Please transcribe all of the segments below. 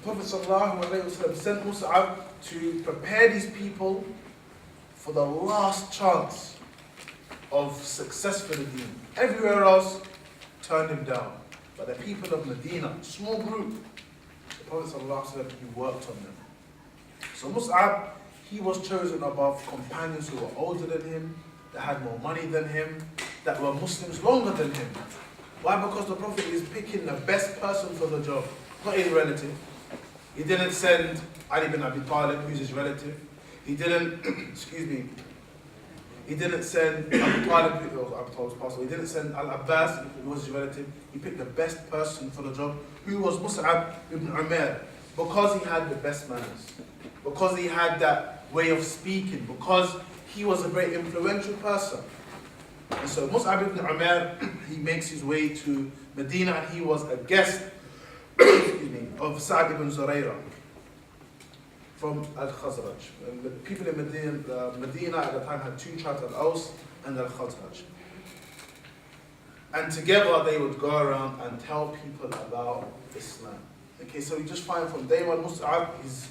Prophet ﷺ sent Mu'sab to prepare these people for the last chance of success for the deen. Everywhere else turned him down. But the people of Medina, small group, the Prophet ﷺ, he worked on them. So Mu'sab, he was chosen above companions who were older than him, that had more money than him, that were Muslims longer than him. Why? Because the Prophet is picking the best person for the job, not his relative. He didn't send Ali ibn Abi Talib, who's his relative. He didn't, he didn't send Abu Talib, Abu Talib's passed away. He didn't send Al-Abbas, who was his relative. He picked the best person for the job, who was Mu'sab Ibn Umayr, because he had the best manners, because he had that way of speaking, because he was a very influential person. And so Mu'sab Ibn Umayr, he makes his way to Medina, and he was a guest of Sa'd ibn Zurayra from Al-Khazraj. And the people in Medina at the time had two tribes, Al-Aws and Al-Khazraj. And together they would go around and tell people about Islam. Okay, so we just find from day one, Mu'sab, his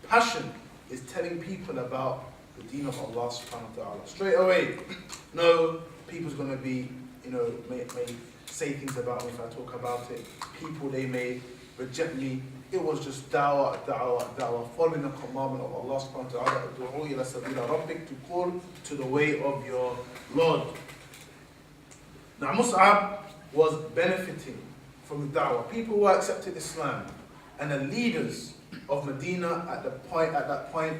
passion is telling people about the deen of Allah subhanahu wa ta'ala. Straight away, no, people's going to be, may say things about me if I talk about it. People, they may reject me. It was just da'wah, following the commandment of Allah subhanahu wa ta'ala, du'u ila sabila rabbik, to call to the way of your Lord. Now Mu'sab was benefiting from the da'wah. People who accepted Islam, and the leaders of Medina at that point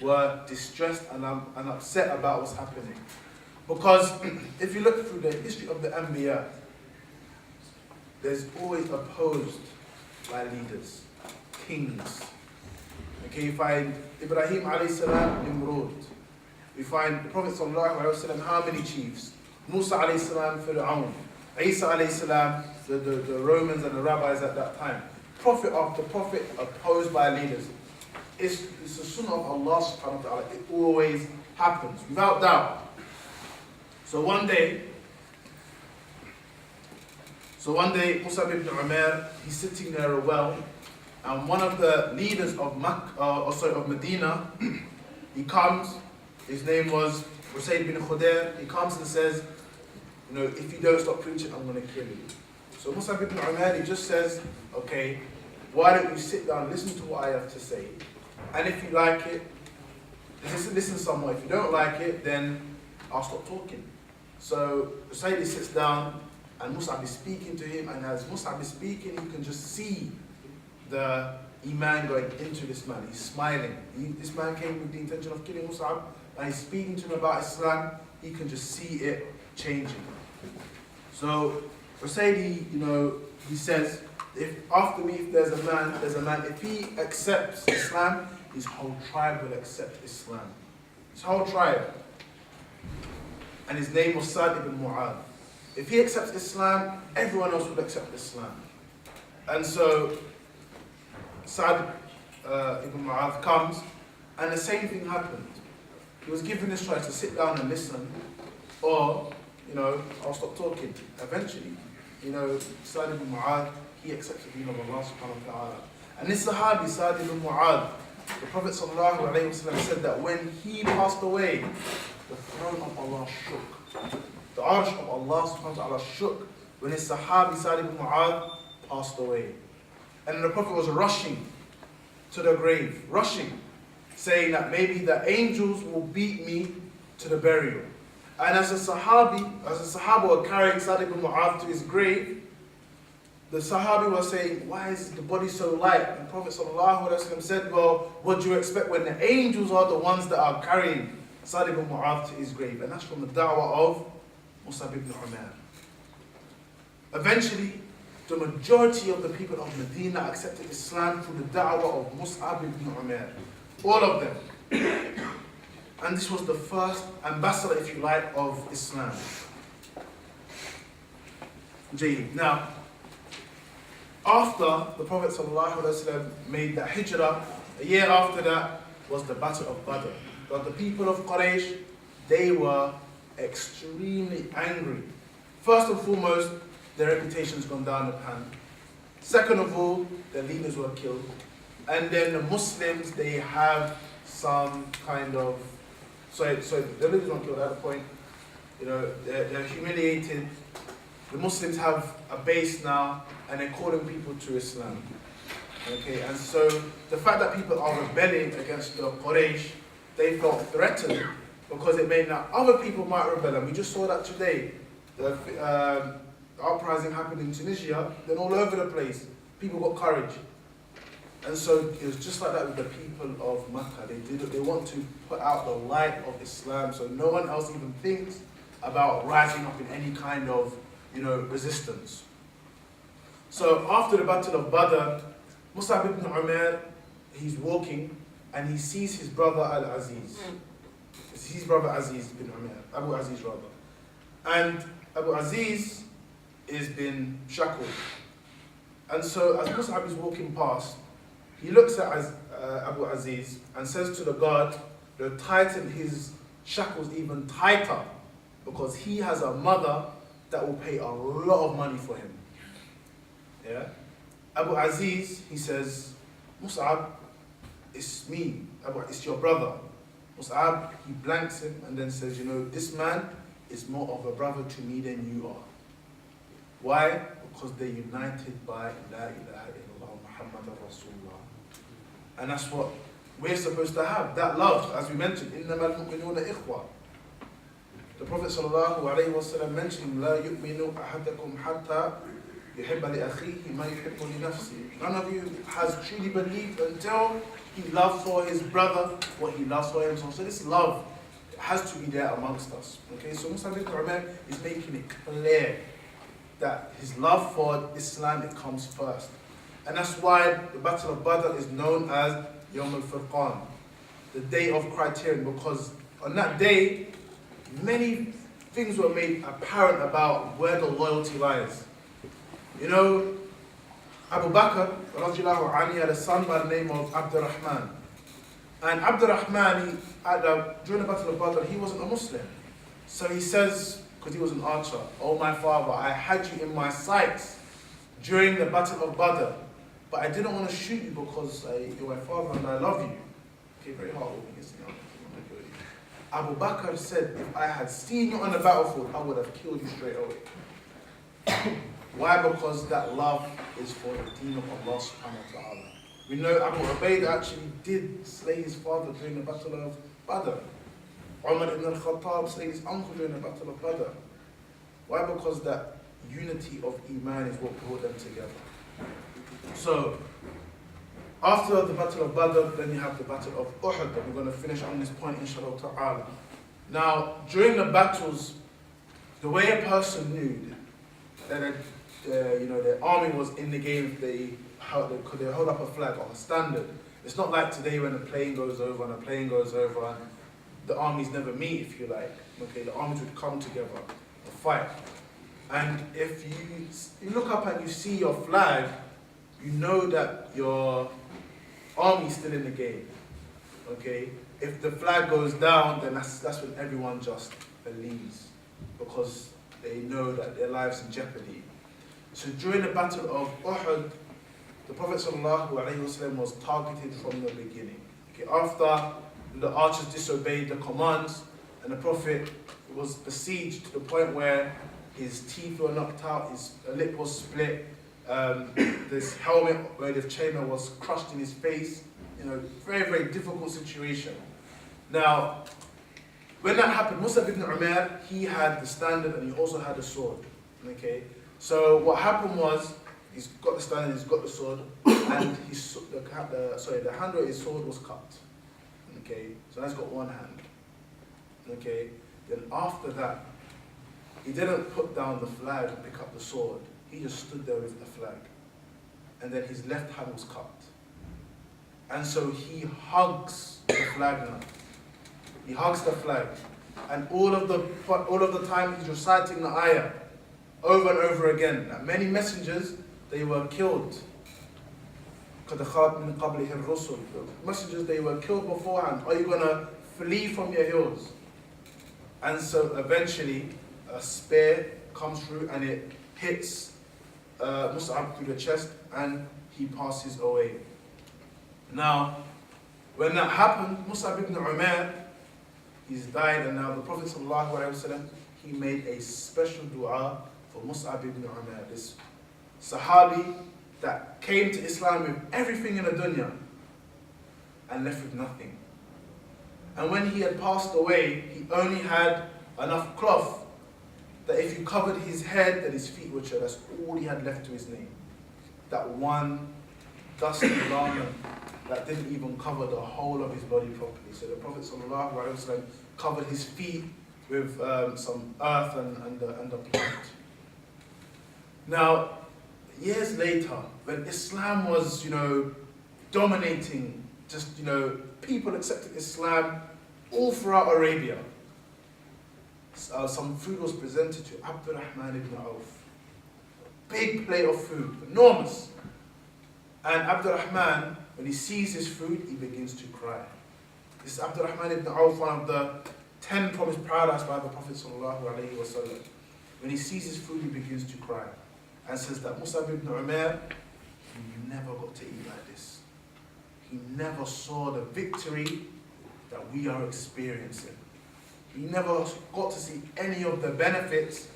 were distressed and upset about what's happening. Because if you look through the history of the Anbiya, there's always opposed by leaders, kings. Okay, you find Ibrahim alayhi salam, Nimrod. We find the Prophet sallallahu alayhi wa sallam, how many chiefs? Musa alayhi salam, Fir'aun. Isa alayhi salam, the Romans and the rabbis at that time. Prophet after prophet opposed by leaders. It's the sunnah of Allah subhanahu wa ta'ala. It always happens, without doubt. So one day, Mu'sab ibn Umayr, he's sitting near a well, and one of the leaders of Medina, he comes. His name was Usayd bin Khudair. He comes and says, if you don't stop preaching, I'm going to kill you. So Mu'sab ibn Umayr, he just says, okay, why don't you sit down, listen to what I have to say, and if you like it, listen somewhat. If you don't like it, then I'll stop talking. So Usayd sits down, and Mu'sab is speaking to him, and as Mu'sab is speaking, you can just see the Iman going into this man. He's smiling. This man came with the intention of killing Mu'sab, and he's speaking to him about Islam. He can just see it changing. So Usayd, he says, if after me, if there's a man, if he accepts Islam, his whole tribe will accept Islam. His whole tribe. And his name was Sa'd ibn Mu'adh. If he accepts Islam, everyone else would accept Islam. And so Sa'd ibn Mu'adh comes, and the same thing happened. He was given this choice to sit down and listen, or, I'll stop talking. Eventually, Sa'd ibn Mu'adh, he accepts the deen of Allah subhanahu wa ta'ala. And this Sahabi, Sa'd ibn Mu'adh, the Prophet sallallahu alayhi wa sallam said that when he passed away, the throne of Allah shook. The arsh of Allah subhanahu wa ta'ala shook when his Sahabi, Sa'd ibn Mu'adh, passed away. And the Prophet was rushing to the grave, saying that maybe the angels will beat me to the burial. And as the Sahaba were carrying Sa'd ibn Mu'adh to his grave, the Sahabi was saying, why is the body so light? And the Prophet ﷺ said, well, what do you expect when the angels are the ones that are carrying Sa'd ibn Mu'adh to his grave? And that's from the da'wah of Mu'sab ibn Umayr. Eventually, the majority of the people of Medina accepted Islam through the da'wah of Mu'sab ibn Umayr. All of them. And this was the first ambassador, if you like, of Islam. Now, after the Prophet ﷺ made that hijrah, a year after that was the Battle of Badr. But the people of Quraysh, they were extremely angry. First and foremost, their reputation's gone down the pan. Second of all, the leaders were killed. And then the Muslims, they have some kind of, the leaders weren't killed at that point. You know, they're humiliated. The Muslims have a base now, and they're calling people to Islam. Okay, and so the fact that people are rebelling against the Quraysh, they felt threatened because it meant that other people might rebel. And we just saw that today. The uprising happened in Tunisia, then all over the place. People got courage. And so it was just like that with the people of Makkah. They want to put out the light of Islam so no one else even thinks about rising up in any kind of, resistance. So after the Battle of Badr, Mu'sab Ibn Umayr, he's walking and he sees his brother Al-Aziz. His brother Aziz Ibn Umayr, Abu Aziz rather. And Abu Aziz is been shackled. And so as Mu'sab is walking past, he looks at Abu Aziz and says to the guard, tighten his shackles even tighter because he has a mother that will pay a lot of money for him. Yeah? Abu Aziz, he says, Mu'sab, it's me, it's your brother. Mu'sab, he blanks him and then says, this man is more of a brother to me than you are. Why? Because they're united by La ilaha illallah Muhammadan Rasulullah. And that's what we're supposed to have, that love, as we mentioned, إِنَّمَا الْمُؤْمِنُونَ إِخْوَةً. The Prophet ﷺ mentioned, لَا يُؤْمِنُ أَحَدَكُمْ حَتَّى يُحِبَّ لِأَخِيهِ مَا يُحِبُّ لِنَفْسِهِ. None of you has truly believed until he loves for his brother what he loves for himself. So this love has to be there amongst us. Okay, so Mu'sab Ibn Umayr is making it clear that his love for Islam, it comes first. And that's why the Battle of Badr is known as Yawm al-Furqan, the day of criterion, because on that day, many things were made apparent about where the loyalty lies. Abu Bakr, radiallahu anhu, had a son by the name of Abdurrahman. And Abdurrahman, during the Battle of Badr, he wasn't a Muslim. So he says, because he was an archer, "Oh my father, I had you in my sights during the Battle of Badr, but I didn't want to shoot you because you're my father and I love you." Okay, very heartwarming, isn't it? Abu Bakr said, "If I had seen you on the battlefield, I would have killed you straight away." Why? Because that love is for the deen of Allah subhanahu wa ta'ala. We know Abu Ubaid actually did slay his father during the Battle of Badr. Umar ibn al-Khattab slayed his uncle during the Battle of Badr. Why? Because that unity of Iman is what brought them together. So, after the Battle of Badr, then you have the Battle of Uhud, and we're going to finish on this point, inshallah ta'ala. Now, during the battles, the way a person knew that their army was in the game, they hold up a flag or a standard. It's not like today when a plane goes over and a plane goes over and the armies never meet, if you like. Okay, the armies would come together to fight. And if you look up and you see your flag, you know that your army is still in the game. Okay? If the flag goes down, then that's when everyone just believes, because they know that their lives in jeopardy. So during the Battle of Uhud, the Prophet ﷺ was targeted from the beginning. Okay, after the archers disobeyed the commands, and the Prophet was besieged to the point where his teeth were knocked out, his lip was split, this helmet made of chainmail was crushed in his face. Very, very difficult situation. Now, when that happened, Mu'sab Ibn Umayr, he had the standard and he also had the sword. Okay, so what happened was, he's got the standard, he's got the sword, and the handle of his sword was cut. Okay, so that's got one hand. Okay, then after that, he didn't put down the flag and pick up the sword. He just stood there with the flag. And then his left hand was cut. And so he hugs the flag now. He hugs the flag. And all of the time he's reciting the ayah over and over again. Now, many messengers, they were killed. قَدْ خَلَتْ مِنْ قَبْلِهِ الرُّسُلُ. The messengers, they were killed beforehand. Are you going to flee from your hills? And so eventually a spear comes through and it hits Mu'sab through the chest and he passes away. Now, when that happened, Mu'sab Ibn Umayr, he's died, and now the Prophet ﷺ, he made a special dua for Mu'sab Ibn Umayr, this Sahabi that came to Islam with everything in the dunya and left with nothing. And when he had passed away, he only had enough cloth that if you covered his head, that his feet would show. That's all he had left to his name. That one dusty garment that didn't even cover the whole of his body properly. So the Prophet ﷺ covered his feet with some earth and the plant. Now, years later, when Islam was, dominating, people accepted Islam all throughout Arabia, some food was presented to Abdurrahman ibn Auf. Big plate of food, enormous. And Abdurrahman, when he sees his food, he begins to cry. This is Abdurrahman ibn Auf, one of the 10 promised paradise by the Prophet ﷺ. When he sees his food, he begins to cry. And says that Mu'sab ibn Umayr, he never got to eat like this. He never saw the victory that we are experiencing. He never got to see any of the benefits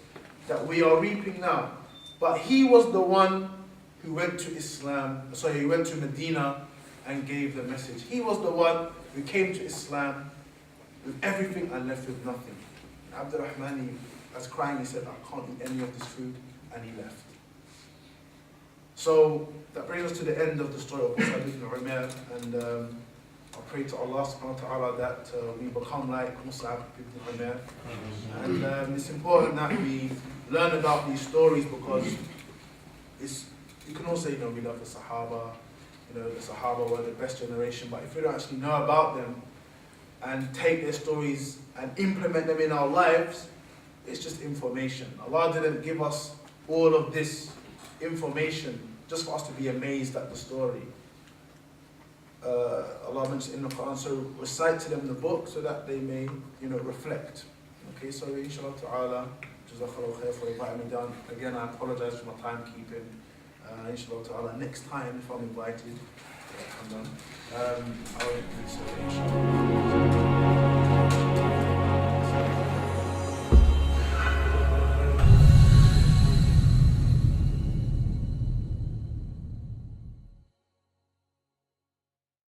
that we are reaping now. But he was the one who went to he went to Medina and gave the message. He was the one who came to Islam with everything and left with nothing. Abdurrahman, he was crying, he said, I can't eat any of this food, and he left. So that brings us to the end of the story of Mu'sab ibn Umayr, and I pray to Allah subhanahu wa ta'ala that we become like Mu'sab ibn Umayr. And it's important that we learn about these stories, because you can also say, we love the Sahaba, the Sahaba were the best generation, but if we don't actually know about them and take their stories and implement them in our lives, it's just information. Allah didn't give us all of this information just for us to be amazed at the story. Allah mentioned in the Quran, so recite to them the book so that they may, reflect. Okay, so inshallah ta'ala, Jazakallahu khair for inviting me down. Again, I apologize for my timekeeping. Inshallah ta'ala, next time if I'm invited, come down. I'll do so, inshallah.